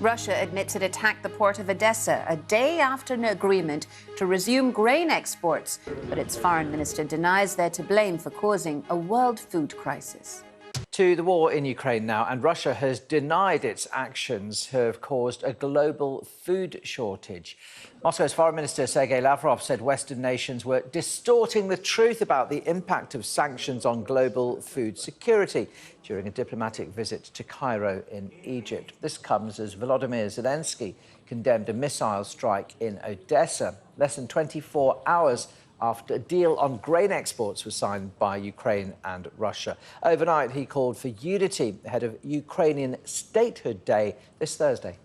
Russia admits it attacked the port of Odesa a day after an agreement to resume grain exports, but its foreign minister denies they're to blame for causing a world food crisis. To the war in Ukraine now, and Russia has denied its actions have caused a global food shortage. Moscow's Foreign Minister Sergei Lavrov said Western nations were distorting the truth about the impact of sanctions on global food security during a diplomatic visit to Cairo in Egypt. This comes as Volodymyr Zelensky condemned a missile strike in Odesa less than 24 hours after a deal on grain exports was signed by Ukraine and Russia. Overnight, he called for unity ahead of Ukrainian Statehood Day this Thursday.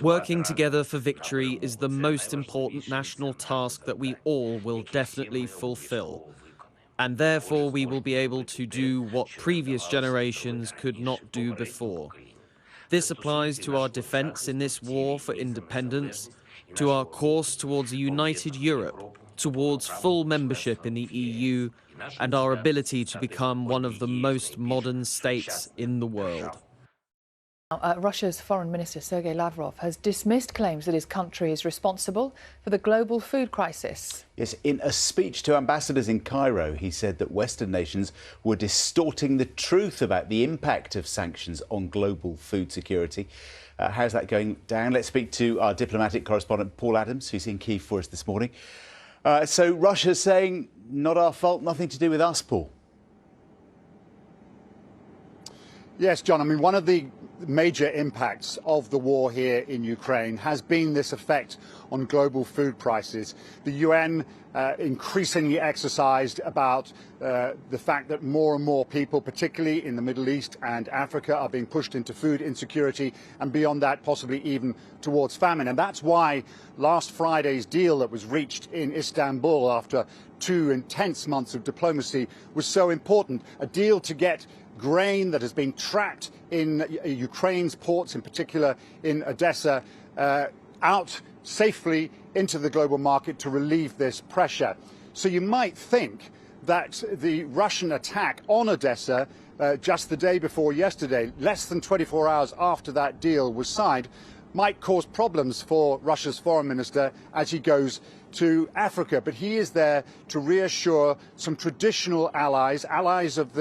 Working together for victory is the most important national task that we all will definitely fulfill. And therefore, we will be able to do what previous generations could not do before. This applies to our defense in this war for independence, to our course towards a united Europe, towards full membership in the EU, and our ability to become one of the most modern states in the world. Russia's Foreign Minister Sergei Lavrov has dismissed claims that his country is responsible for the global food crisis. Yes, in a speech to ambassadors in Cairo, he said that Western nations were distorting the truth about the impact of sanctions on global food security. How's that going down? Let's speak to our diplomatic correspondent, Paul Adams, who's in Kyiv for us this morning. So Russia's saying, not our fault, nothing to do with us, Paul. Yes, John, I mean, one of the major impacts of the war here in Ukraine has been this effect on global food prices. The UN increasingly exercised about the fact that more and more people, particularly in the Middle East and Africa, are being pushed into food insecurity and beyond that possibly even towards famine. And that's why last Friday's deal that was reached in Istanbul after 2 intense months of diplomacy was so important. A deal to get grain that has been trapped in Ukraine's ports, in particular in Odesa, out safely into the global market to relieve this pressure. So you might think that the Russian attack on Odesa just the day before yesterday, less than 24 hours after that deal was signed, might cause problems for Russia's foreign minister as he goes to Africa. But he is there to reassure some traditional allies of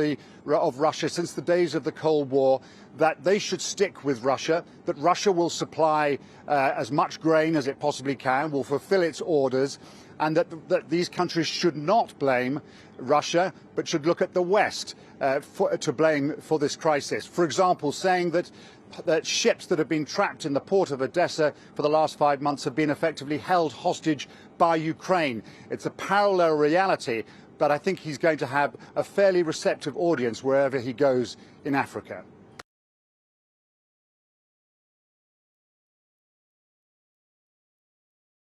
Russia since the days of the Cold War, that they should stick with Russia, that Russia will supply as much grain as it possibly can, will fulfill its orders, and that these countries should not blame Russia, but should look at the West to blame for this crisis. For example, saying that ships that have been trapped in the port of Odesa for the last 5 months have been effectively held hostage by Ukraine. It's a parallel reality, but I think he's going to have a fairly receptive audience wherever he goes in Africa.